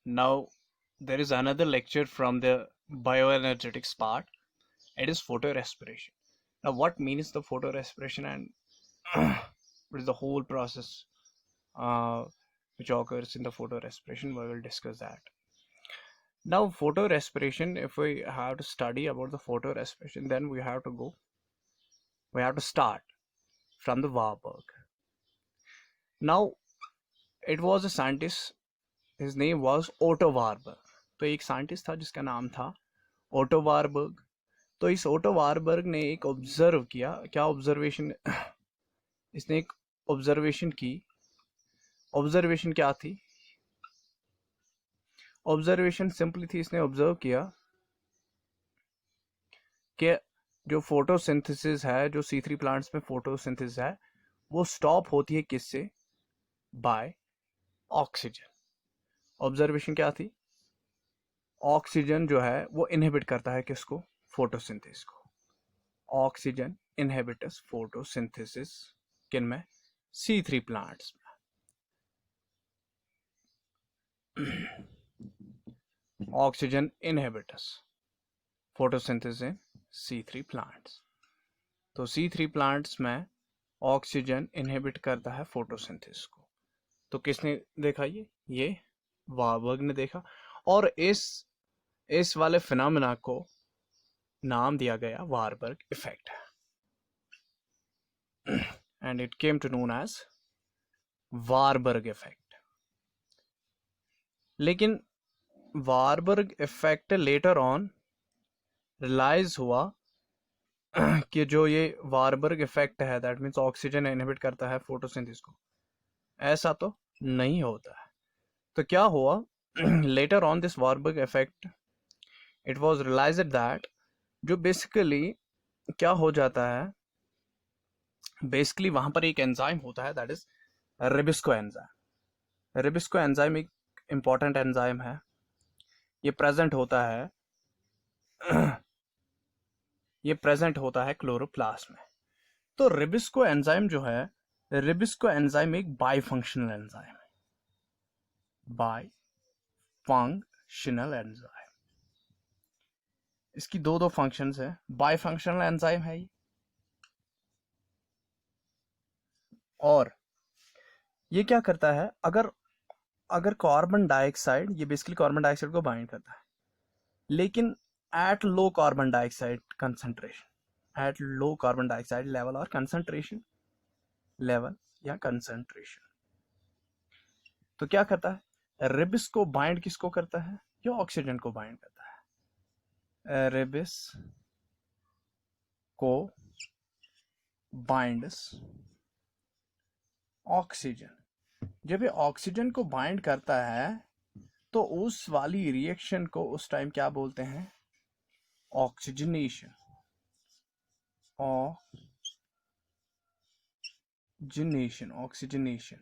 Now, there is another lecture from the bioenergetics part. It is photorespiration. Now, what means the photorespiration and what is the whole process uh, which occurs in the photorespiration? We will discuss that. Now, photorespiration, if we have to study about the photorespiration, then we have to start from the Warburg. Now, it was a scientist, his name was Otto Warburg. तो एक scientist था जिसका नाम था Otto Warburg. तो इस Otto Warburg ने एक ऑब्जर्व किया. क्या ऑब्जर्वेशन? इसने एक ऑब्जर्वेशन की. ऑब्जर्वेशन क्या थी? ऑब्जर्वेशन सिंपली थी, इसने ऑब्जर्व किया कि जो फोटोसिंथेसिस है, जो C3 प्लांट्स में फोटोसिंथेसिस है, वो स्टॉप होती है किससे? By oxygen. ऑब्जर्वेशन क्या थी? ऑक्सीजन जो है वो इनहिबिट करता है किसको? फोटोसिंथेसिस को. ऑक्सीजन इनहिबिटस फोटोसिंथेसिस किन में? C3 प्लांट्स में. Oxygen inhibits photosynthesis in C3 plants. तो C3 प्लांट्स में ऑक्सीजन इनहिबिट करता है फोटोसिंथेसिस को. तो किसने देखा? ये वारबर्ग ने देखा. और इस वाले फिनोमेना को नाम दिया गया Warburg effect, and it came to known as Warburg effect. लेकिन Warburg effect later on realise हुआ कि जो ये वारबर्ग इफेक्ट है, दैट मीन्स ऑक्सीजन इनहिबिट करता है फोटोसिंथेसिस को, ऐसा तो नहीं होता है. तो क्या हुआ? Later on this Warburg effect it was realised that जो बेसिकली क्या हो जाता है, बेसिकली वहां पर एक एंजाइम होता है, दैट इज रिबिस्को एंजाइम. रिबिस्को एंजाइम एक इंपॉर्टेंट एंजाइम है. ये प्रेजेंट होता है ये प्रेजेंट होता है क्लोरोप्लास्ट में. तो रिबिस्को एंजाइम जो है, रिबिस्को एंजाइम एक बाईफंक्शनल एंजाइम है. बाईफंक्शनल एंजाइम, इसकी दो फंक्शंस है. बाईफंक्शनल एंजाइम है ये. और ये क्या करता है? अगर कार्बन डाइऑक्साइड, ये बेसिकली कार्बन डाइऑक्साइड को बाइंड करता है, लेकिन at low carbon dioxide concentration, at low carbon dioxide level और कंसंट्रेशन लेवल या कंसंट्रेशन, तो क्या करता है? रिबिस को बाइंड किसको करता है? ये ऑक्सीजन को बाइंड करता है. रिबिस को बाइंड्स ऑक्सीजन. जब ये ऑक्सीजन को बाइंड करता है तो उस वाली रिएक्शन को उस टाइम क्या बोलते हैं? ऑक्सीजनेशन. ऑक्सीजनेशन.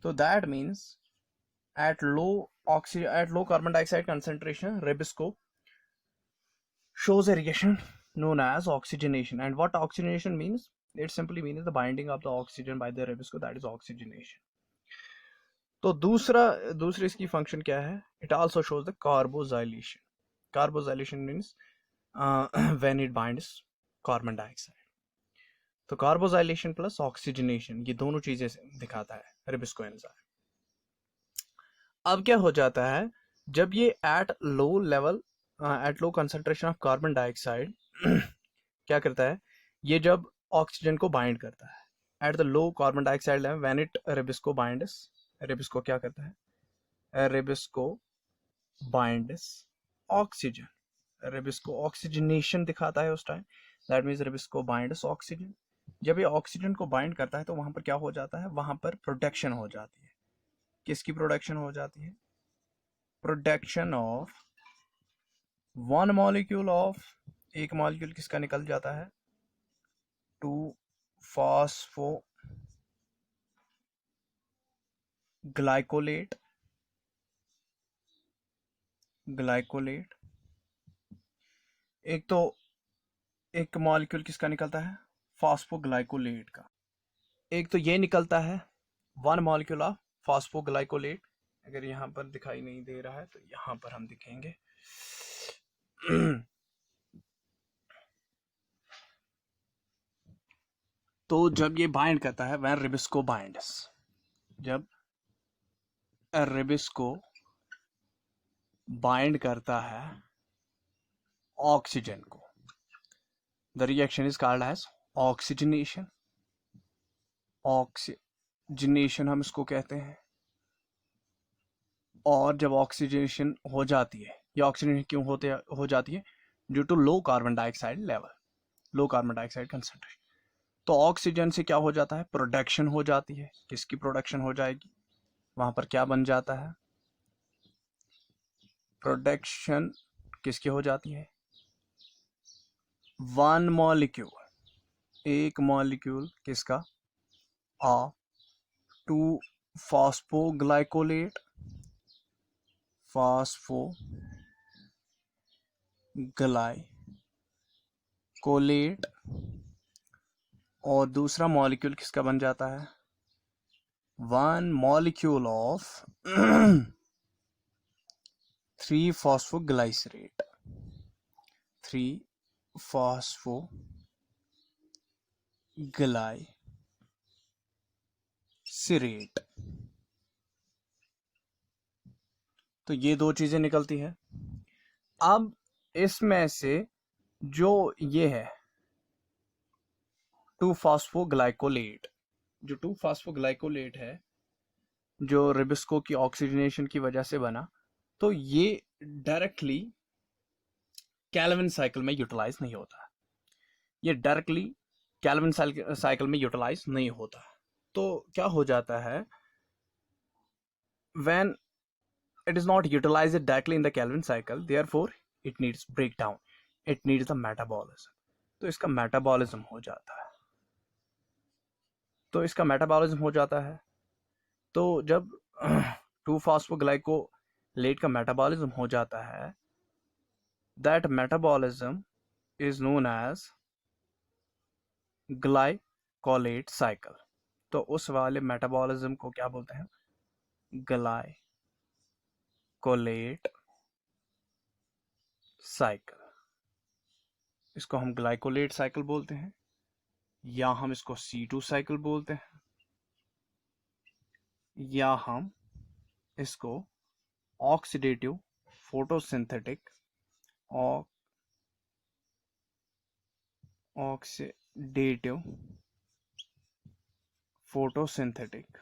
तो that means at low carbon dioxide concentration, Ribisco shows a reaction known as oxygenation. And what oxygenation means? It simply means the binding of the oxygen by the Ribisco, that is oxygenation. तो दूसरी इसकी function क्या है? It also shows the carbosylation. Carbosylation means when it binds carbon dioxide. तो कार्बोजाइलेशन plus oxygenation, ये दोनों चीजें दिखाता है रिबिस्को एंजाइम. अब क्या हो जाता है? जब ये at low concentration of carbon dioxide क्या करता है? ये जब ऑक्सीजन को बाइंड करता है at the low carbon dioxide level, when it rubisco binds, rubisco क्या करता है? Rubisco binds oxygen. Rubisco oxygenation दिखाता है उस time, that means rubisco binds oxygen. जब ये ऑक्सीजन को बाइंड करता है तो वहां पर क्या हो जाता है? वहां पर प्रोडक्शन हो जाती है. किसकी प्रोडक्शन हो जाती है? Production of one molecule of, एक मॉलिक्यूल किसका निकल जाता है? 2 फॉस्फोग्लाइकोलेट. एक मॉलिक्यूल किसका निकलता है? फॉस्फोग्लाइकोलेट का. एक तो ये निकलता है वन मॉलिक्यूल ऑफ फॉस्फोग्लाइकोलेट, अगर यहाँ पर दिखाई नहीं दे रहा है तो यहाँ पर हम दिखेंगे। तो जब ये बाइंड करता है, वह रिबिस्को बाइंड्स, जब रिबिस्को बाइंड करता है ऑक्सीजन को, the reaction is called as oxygenation. Oxygenation हम इसको कहते हैं। और जब ऑक्सीजनेशन हो जाती है, ये ऑक्सीजनेशन क्यों हो जाती है? Due to low carbon dioxide level, low carbon dioxide concentration. तो ऑक्सीजन से क्या हो जाता है? प्रोडक्शन हो जाती है। किसकी प्रोडक्शन हो जाएगी? वहां पर क्या बन जाता है? प्रोडक्शन किसकी हो जाती है? वन मॉलिक्यूल, एक मॉलिक्यूल किसका? ऑफ टू फॉस्फोग्लाइकोलेट, फॉस्फोग्लाइकोलेट, और दूसरा मॉलिक्यूल किसका बन जाता है? One molecule of 3-phosphoglycerate, 3-phosphoglycerate। तो ये दो चीजें निकलती है। अब इसमें से जो ये है 2-phosphoglycolate, जो 2-phosphoglycolate है, जो रिबिस्को की ऑक्सीजनेशन की वजह से बना, तो ये डायरेक्टली कैल्विन साइकिल में यूटिलाइज नहीं होता। ये डायरेक्टली कैल्विन साइकिल में यूटिलाइज नहीं होता। तो क्या हो जाता है? When it is not utilized directly in the Calvin cycle, therefore it needs breakdown, it needs the metabolism। तो इसका मेटाबॉलिज्म हो जाता है। तो जब 2-phosphoglycolate का मेटाबॉलिज्म हो जाता है, that metabolism is known as glycolate cycle। तो उस वाले मेटाबॉलिज्म को क्या बोलते हैं? Glycolate cycle. इसको हम ग्लाइकोलेट साइकिल बोलते हैं, या हम इसको C2 साइकिल बोलते हैं, या हम इसको oxidative photosynthetic oxidative photosynthetic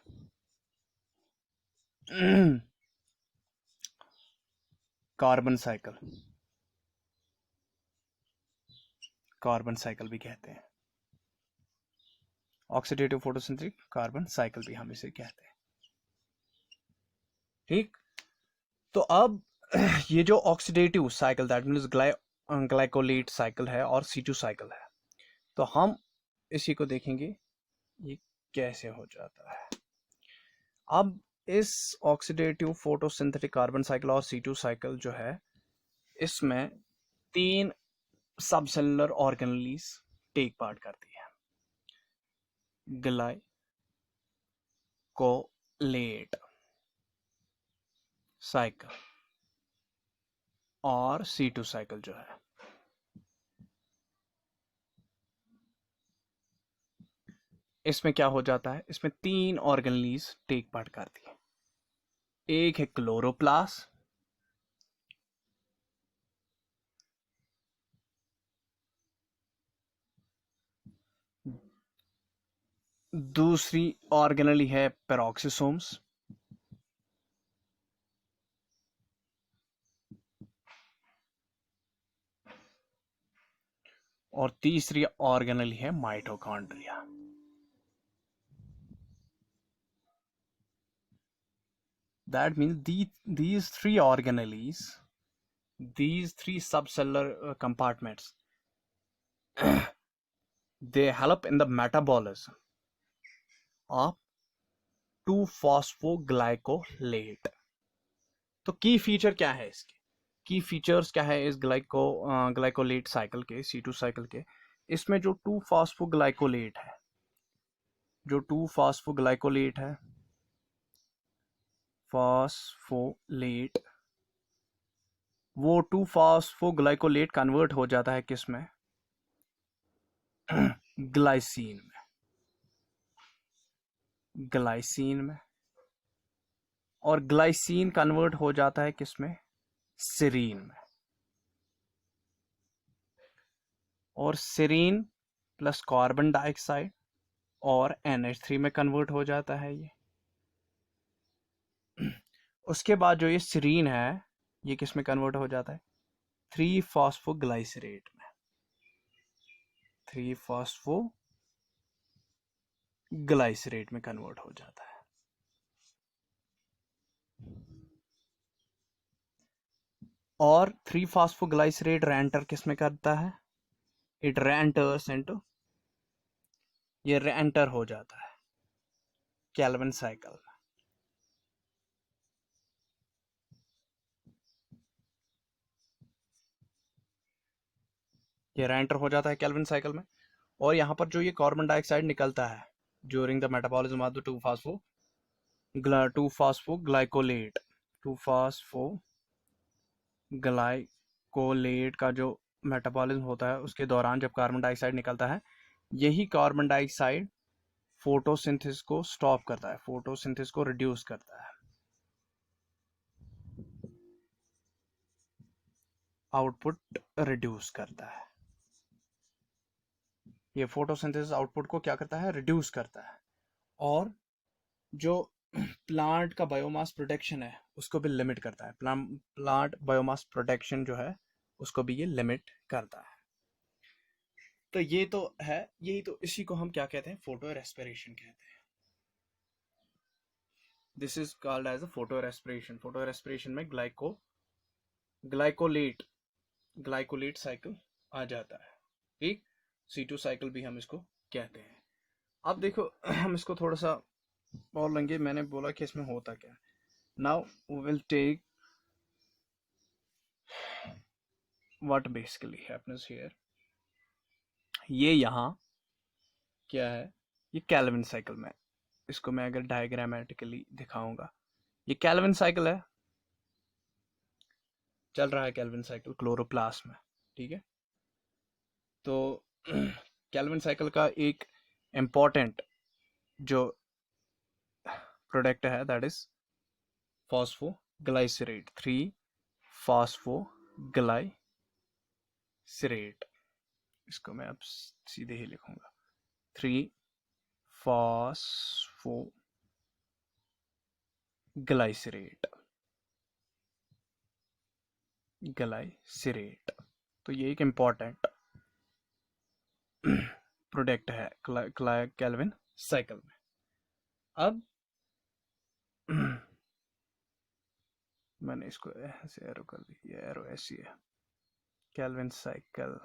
carbon cycle भी कहते हैं। ऑक्सीडेटिव फोटोसिंथेटिक कार्बन साइकिल भी हम इसे कहते हैं। ठीक। तो अब ये जो oxidative cycle, that means glycolate cycle है और C2 साइकिल है, तो हम इसी को देखेंगे ये कैसे हो जाता है। अब इस ऑक्सीडेटिव फोटोसिंथेटिक कार्बन साइकिल और C2 साइकिल जो है, इसमें 3 सबसेलुलर ऑर्गेनेलीज टेक पार्ट करती है। ग्लाइकोलेट साइकिल और C2 साइकिल जो है, इसमें क्या हो जाता है? इसमें 3 ऑर्गेनेलीज टेक पार्ट करती है। एक है क्लोरोप्लास्ट, दूसरी ऑर्गेनेली है पेरोक्सिसोम्स, और तीसरी ऑर्गेनेली है mitochondria. That means these 3 organelles, these 3 subcellular compartments, they help in the metabolism of 2-phosphoglycolate। तो की फीचर क्या है इसके? की फीचर्स क्या है इस ग्लाइकोलेट साइकिल के, C2 साइकिल के? इसमें जो 2-phosphoglycolate है, फॉस्फोलेट, वो 2-फॉस्फोग्लाइकोलेट कन्वर्ट हो जाता है किस में? ग्लाइसिन में, ग्लाइसिन में। और ग्लाइसिन कन्वर्ट हो जाता है किस में? सीरीन में। और सीरीन प्लस कार्बन डाइऑक्साइड और NH3 में कन्वर्ट हो जाता है ये। उसके बाद जो ये सीरीन है ये किस में कन्वर्ट हो जाता है? 3-फॉस्फोग्लाइसरेट में, 3-फॉस्फोग्लाइसरेट में कन्वर्ट हो जाता है। और 3-फॉस्फोग्लाइसरेट रेंटर किस में करता है? इट रेंटर्स इनटू, ये रेंटर हो जाता है केल्विन साइकिल में। ये रेंटर हो जाता है केल्विन साइकिल में। और यहाँ पर जो ये कार्बन डाइऑक्साइड निकलता है during the metabolism of the two phosphoglycolate, two phosphoglycolate का जो मेटाबॉलिज्म होता है उसके दौरान जब कार्बन डाइऑक्साइड निकलता है, यही कार्बन डाइऑक्साइड फोटोसिंथेसिस को स्टॉप करता है, फोटोसिंथेसिस को रिड्यूस करता है, आउटपुट रिड्यूस करता है। ये फोटोसिंथेसिस आउटपुट को क्या करता है? रिड्यूस करता है। और जो प्लांट का बायोमास प्रोटेक्शन है उसको भी लिमिट करता है। प्लांट बायोमास प्रोटेक्शन जो है उसको भी ये लिमिट करता है। तो ये तो है, यही तो, इसी को हम क्या कहते हैं? फोटो रेस्पिरेशन कहते हैं। This is called as a photorespiration. Photorespiration में ग्लाइकोलेट साइकिल आ जाता है, ठीक। C2 साइकिल भी हम इसको कहते हैं। अब देखो हम इसको थोड़ा सा और लेंगे। मैंने बोला कि इसमें होता क्या है। Now we will take what basically happens here. ये यहाँ क्या है? ये केल्विन साइकिल में, इसको मैं अगर डायग्रामेटिकली दिखाऊंगा, ये केल्विन साइकिल है, चल रहा है केल्विन साइकिल क्लोरोप्लास्ट में, ठीक है। तो केल्विन साइकिल का एक इम्पॉर्टेंट जो प्रोडक्ट है दैट इज फॉस्फोग्लाइसरेट, 3-फॉस्फोग्लाइसरेट। इसको मैं अब सीधे ही लिखूंगा, 3-फॉस्फोग्लाइसरेट, ग्लाइसरेट। तो ये एक इम्पॉर्टेंट प्रोडक्ट है केल्विन साइकिल में। अब मैंने इसको ऐसे एरो कर दी, ये एरो ऐसी है, केल्विन साइकिल।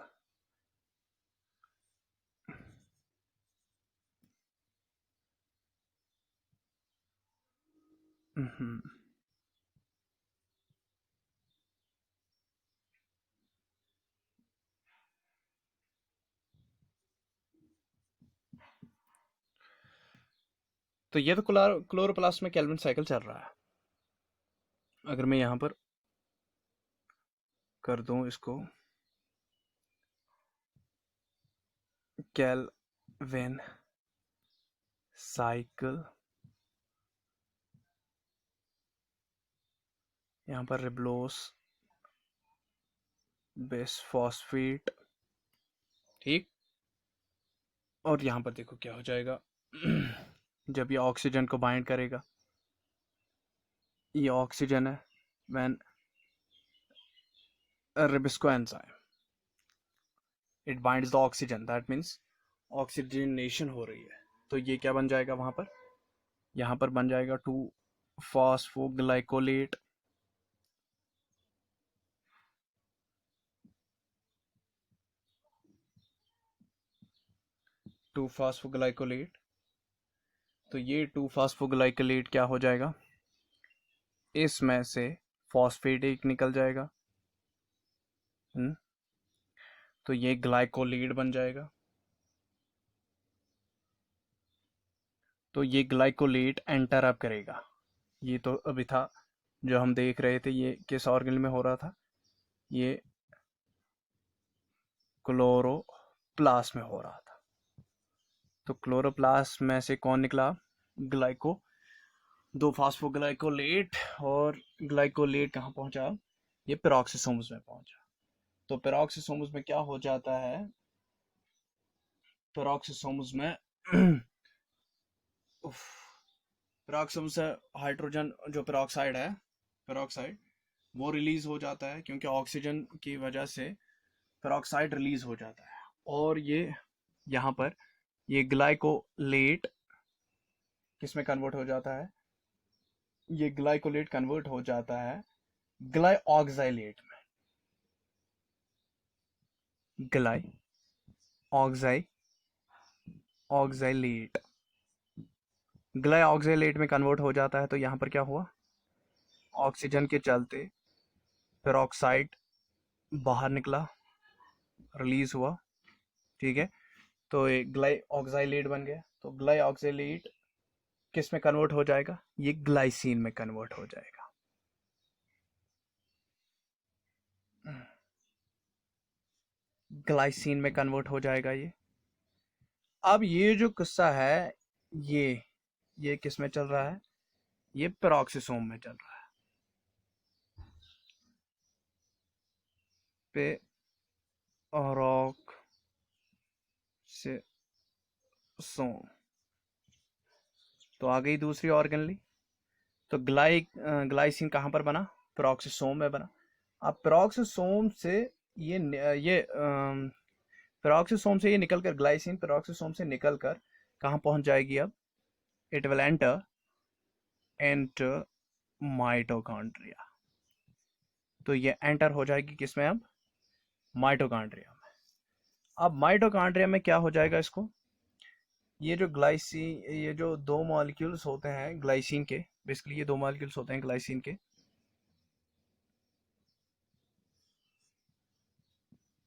तो ये तो क्लोरोप्लास्ट में केल्विन साइकिल चल रहा है। अगर मैं यहां पर कर दूं इसको केल्विन साइकिल, यहां पर रिब्लोस बिसफॉस्फेट, ठीक। और यहां पर देखो क्या हो जाएगा जब ये ऑक्सीजन को बाइंड करेगा, ये ऑक्सीजन है, when rubisco enzyme it binds the oxygen, that means oxygenation हो रही है। तो ये क्या बन जाएगा वहां पर? यहां पर बन जाएगा 2-फॉस्फोग्लाइकोलेट, टू फास्फोग्लाइकोलेट। तो ये 2-फास्फोग्लाइकोलेट क्या हो जाएगा? इसमें से फॉस्फेट एक निकल जाएगा, तो ये ग्लाइकोलेट बन जाएगा। तो ये ग्लाइकोलेट एंटर अप करेगा, ये तो अभी था जो हम देख रहे थे, ये किस ऑर्गेनल में हो रहा था, ये क्लोरोप्लास्ट में हो रहा था। तो क्लोरोप्लास्ट में से कौन निकला, ग्लाइको, दो फास्फोग्लाइकोलेट, और ग्लाइकोलेट कहाँ पहुंचा, ये पेरोक्सिसोम्स में पहुंचा। तो पेरोक्सिसोम्स में क्या हो जाता है, पेरोक्सिसोम्स में पेरोक्सिसोम्स से हाइड्रोजन जो पेरोक्साइड है, पेरोक्साइड वो रिलीज हो जाता है, क्योंकि ऑक्सीजन की वजह से पेरोक्साइड रिलीज हो जाता है। और ये यहाँ पर ये ग्लाइकोलेट किस में कन्वर्ट हो जाता है, ये ग्लाइकोलेट कन्वर्ट हो जाता है ग्लाइऑक्साइलेट में, ग्लाई ऑक्साइलेट, ग्लाइऑक्साइलेट में कन्वर्ट हो जाता है। तो यहाँ पर क्या हुआ, ऑक्सीजन के चलते पेरोक्साइड बाहर निकला, रिलीज हुआ, ठीक है। तो ये ग्लाइऑक्साइलेट बन गया। तो ग्लाइऑक्साइलेट किस में कन्वर्ट हो जाएगा, ये ग्लाइसिन में कन्वर्ट हो जाएगा। ग्लाइसिन में कन्वर्ट हो जाएगा ये। अब ये जो किस्सा है, ये किस में चल रहा है, ये पेरोक्सिसोम में चल रहा है, पेरोक्सिसोम। तो आ गई दूसरी ऑर्गेनली। तो ग्लाइसिन कहाँ पर बना, पेरोक्सिसोम में बना। अब पेरोक्सिसोम से ये पेरोक्सिसोम से ये निकलकर, ग्लाइसिन पेरोक्सिसोम से निकलकर कहाँ पहुंच जाएगी अब, इट विल एंटर माइटोकॉन्ड्रिया। तो ये एंटर हो जाएगी किसमें अब, माइटोकॉन्ड्रिया में। अब माइटोकॉन्ड्रिया में क्या हो जाएगा इसको, ये जो ग्लाइसिन, ये जो दो मॉलिक्यूल्स होते हैं ग्लाइसिन के, बेसिकली ये दो मॉलिक्यूल्स होते हैं ग्लाइसिन के,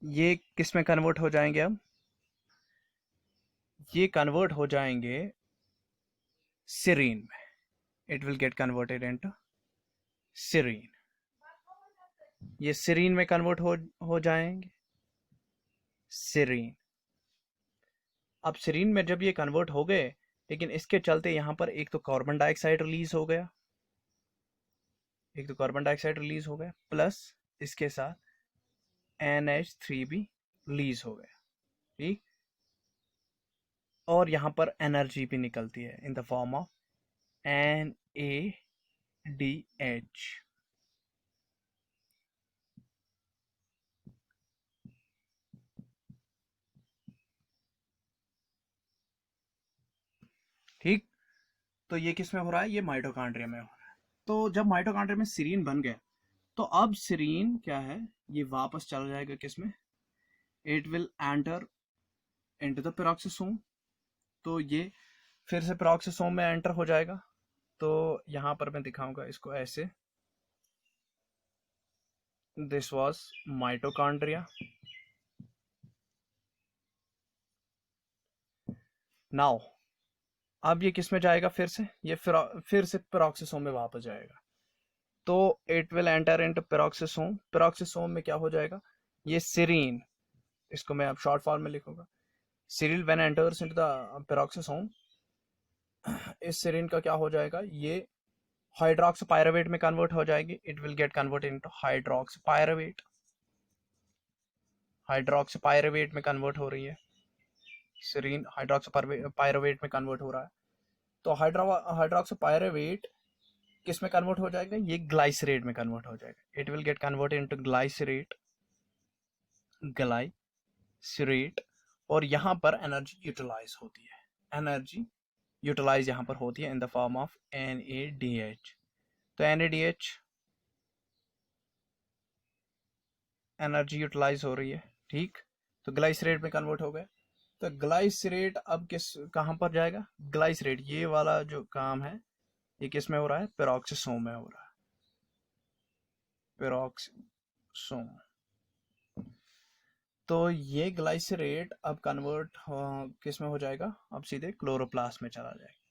ये किस में कन्वर्ट हो जाएंगे अब, ये कन्वर्ट हो जाएंगे serine में, it will get converted into serine। ये serine में कन्वर्ट हो जाएंगे, serine। अब serine में जब ये कन्वर्ट हो गए, लेकिन इसके चलते यहाँ पर एक तो कार्बन डाइऑक्साइड रिलीज हो गया, प्लस इसके साथ NH3 भी रिलीज हो गया, ठीक। और यहाँ पर एनर्जी भी निकलती है in the form of NADH। ठीक। तो ये किस में हो रहा है, ये माइटोकॉन्ड्रिया में हो रहा है। तो जब माइटोकॉन्ड्रिया में सीरीन बन गया, तो अब सीरीन क्या है, ये वापस चला जाएगा किसमें, it will enter into the peroxisome. तो ये फिर से पेरोक्सिसोम में एंटर हो जाएगा। तो यहाँ पर मैं दिखाऊंगा इसको ऐसे, दिस वाज माइटोकॉन्ड्रिया। नाउ अब ये किस में जाएगा, फिर से ये फिर से पेरोक्सिसोम में वापस जाएगा। तो it will enter into peroxisome. Peroxisome में क्या हो जाएगा, ये सीरीन, इसको मैं अब शॉर्ट फॉर्म में लिखूंगा, serine when enters into the peroxisome, इस सीरीन का क्या हो जाएगा, ये हाइड्रोक्सीपाइरुवेट में कन्वर्ट हो जाएगी, it will get converted into hydroxypyruvate. Hydroxypyruvate में कन्वर्ट हो रही है, सीरीन हाइड्रोक्सीपाइरुवेट में कन्वर्ट हो रहा है। तो हाइड्रोक्सीपाइरुवेट किस में कन्वर्ट हो जाएगा, ये ग्लाइसरेट में कन्वर्ट हो जाएगा, it will get converted into glycerate. और यहाँ पर एनर्जी यूटिलाइज होती है, एनर्जी यूटिलाइज यहाँ पर होती है in the form of NADH। तो NADH एनर्जी यूटिलाइज हो रही है, ठीक। तो ग्लाइसरेट में कन्वर्ट हो गया। तो ग्लाइसरेट अब कहाँ पर जाएगा, ग्लाइसरेट ये वाला जो काम है ये किस में हो रहा है, पेरोक्सिसोम में हो रहा है, पेरोक्सिसोम। तो ये ग्लाइसरेट अब कन्वर्ट किस में हो जाएगा, अब सीधे क्लोरोप्लास्ट में चला जाएगा,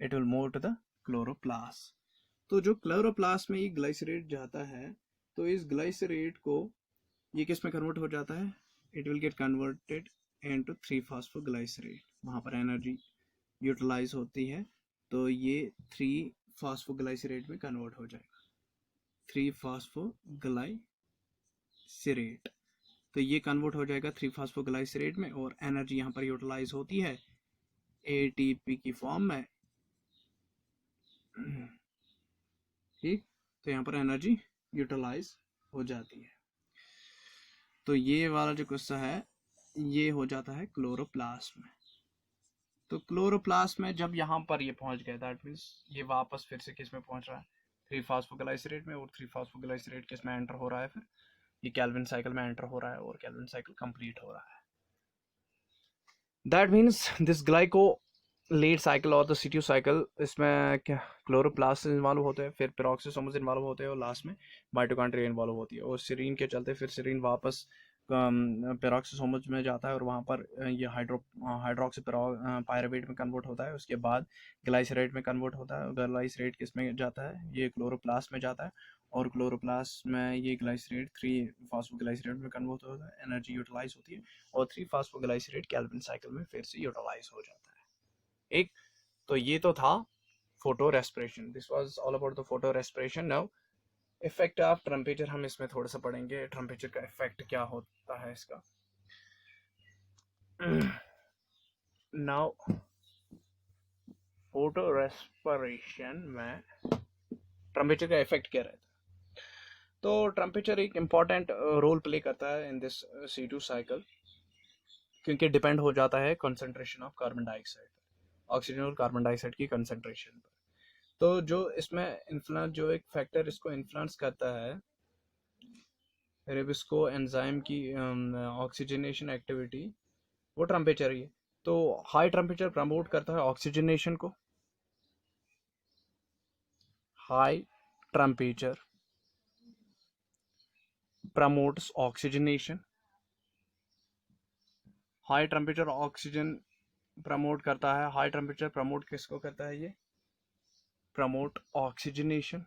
it will move to the chloroplast. तो जो क्लोरोप्लास्ट में ये ग्लाइसरेट जाता है, तो इस ग्लाइसरेट को ये किस में कन्वर्ट हो जाता है, it will get converted into three phosphoglycerate. वहाँ पर एनर्जी यूटिलाइज होती है, तो ये 3-फॉस्फोग्लाइसरेट में कन्वर्ट हो जाएगा, 3-फॉस्फोग्लाइसरेट। तो ये कन्वर्ट हो जाएगा 3-फॉस्फोग्लाइसरेट में, और एनर्जी यहाँ पर यूटिलाइज होती है एटीपी की फॉर्म में। ठीक, तो यहाँ पर एनर्जी यूटिलाइज हो जाती है। तो ये वाला जो किस्सा है ये हो जाता है क्लोरोप्लास्ट में। तो क्लोरोप्लास्ट में जब यहाँ पर ये पहुंच गया, दैट मीन्स ये वापस फिर से किस में पहुंच रहा है, 3-फॉस्फोग्लाइसरेट में, और 3-फॉस्फोग्लाइसरेट किस में एंटर हो रहा है, फिर ये कैल्विन साइकिल में एंटर हो रहा है, और कैल्विन साइकिल कंप्लीट हो रहा है। That means this glycolate cycle और द सिट्यू साइकिल, इसमें क्या क्लोरोप्लास्ट इन्वॉल्व होते हैं, फिर पेरोक्सोसोम्स इन्वॉल्व होते हैं, और लास्ट में माइटोकॉन्ड्रिया इन्वॉल्व होती है, और सेरीन के चलते फिर सेरीन वापस पेरोक्सोसोम्स में जाता है, और वहाँ पर ये हाइड्रोक्सी पायरुवेट में कन्वर्ट होता है, उसके बाद ग्लाइसरेट में कन्वर्ट होता है। ग्लाइसरेट किस में जाता है, ये क्लोरोप्लास्ट में जाता है, और क्लोरोप्लास्ट में ये ग्लाइसरेट 3-फॉस्फोग्लाइसरेट में कन्वर्ट होता है, एनर्जी यूटिलाइज होती है, और 3-फॉस्फोग्लाइसरेट कैल्विन साइकिल में फिर से यूटिलाइज हो जाता है। एक तो ये तो था photo respiration, this was all about the photo respiration. Now effect of temperature हम इसमें थोड़ा सा पढ़ेंगे, टेम्परेचर का इफेक्ट क्या होता है इसका। नाउ फोटो रेस्पिरेशन में टेम्परेचर का इफेक्ट क्या रहता है, तो टेम्परेचर एक इम्पॉर्टेंट रोल प्ले करता है इन दिस C2 साइकिल, क्योंकि डिपेंड हो जाता है concentration of carbon dioxide, oxygen और कार्बन डाइऑक्साइड की कंसंट्रेशन पर। तो जो इसमें इन्फ्लुएंस, जो एक फैक्टर इसको इन्फ्लुएंस करता है, रिबिस्को एंजाइम की ऑक्सीजनेशन एक्टिविटी, वो टेम्परेचर ही है। तो हाई टेम्परेचर प्रमोट करता है ऑक्सीजनेशन को, high temperature promotes oxygenation, high temperature oxygen promote करता है, हाई टेम्परेचर प्रमोट किसको करता है, ये प्रमोट ऑक्सीजनेशन।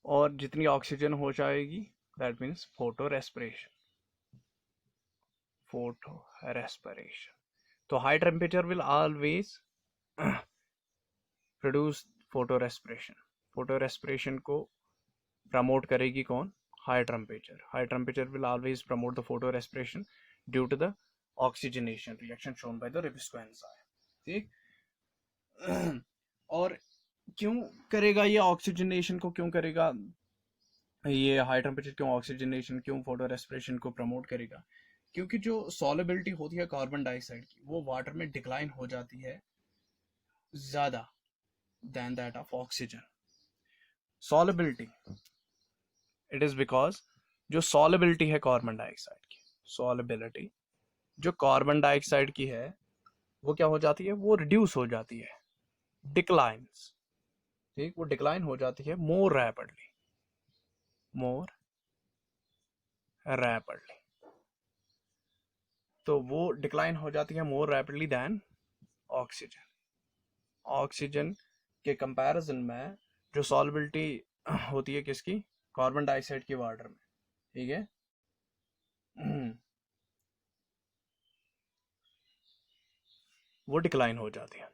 और जितनी ऑक्सीजन हो जाएगी, that means photorespiration, photorespiration. तो high temperature will always produce photorespiration, photorespiration को प्रमोट करेगी कौन, high temperature. High temperature will always promote the photorespiration due to the oxygenation reaction shown by the rubisco enzyme. ठीक, और क्यों करेगा ये oxygenation को, क्यों करेगा ये हाई टेम्परेचर, क्यों ऑक्सीजनेशन, क्यों फोटो रेस्पिरेशन को प्रमोट करेगा, क्योंकि जो सॉल्युबिलिटी होती है कार्बन डाइऑक्साइड की, वो वाटर में डिक्लाइन हो जाती है ज्यादा then that of oxygen. Solubility, it is because जो सॉल्युबिलिटी है कार्बन डाइऑक्साइड की, सॉल्युबिलिटी जो कार्बन डाइऑक्साइड की है, वो क्या हो जाती है, वो रिड्यूस हो जाती है, डिक्लाइंस। ठीक, वो डिक्लाइन हो जाती है मोर रैपिडली, मोर रैपिडली। तो वो डिक्लाइन हो जाती है more rapidly than oxygen. Oxygen के कंपैरिजन में जो सॉल्युबिलिटी होती है किसकी, कार्बन डाइऑक्साइड की वाटर में, ठीक है, वो डिक्लाइन हो जाती है।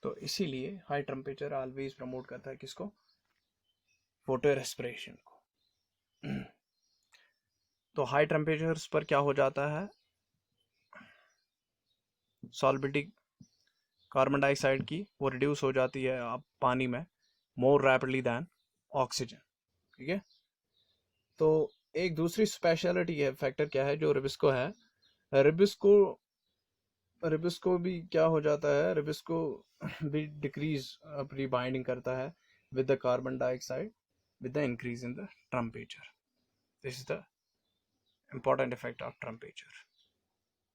तो इसीलिए हाई टेम्परेचर ऑलवेज प्रमोट करता है किसको, फोटो रेस्पिरेशन को। तो हाई टेम्परेचर्स पर क्या हो जाता है, सॉल्युबिलिटी कार्बन डाइऑक्साइड की वो रिड्यूस हो जाती है अब पानी में मोर रैपिडली दैन ऑक्सीजन। ठीक है, तो एक दूसरी स्पेशलिटी है, फैक्टर क्या है जो रिबिस्को है, रिबिस्को रिबिस्को भी क्या हो जाता है, रिबिस्को भी डिक्रीज अपनी बाइंडिंग करता है with the carbon dioxide with the increase in the temperature. This is the important effect of temperature.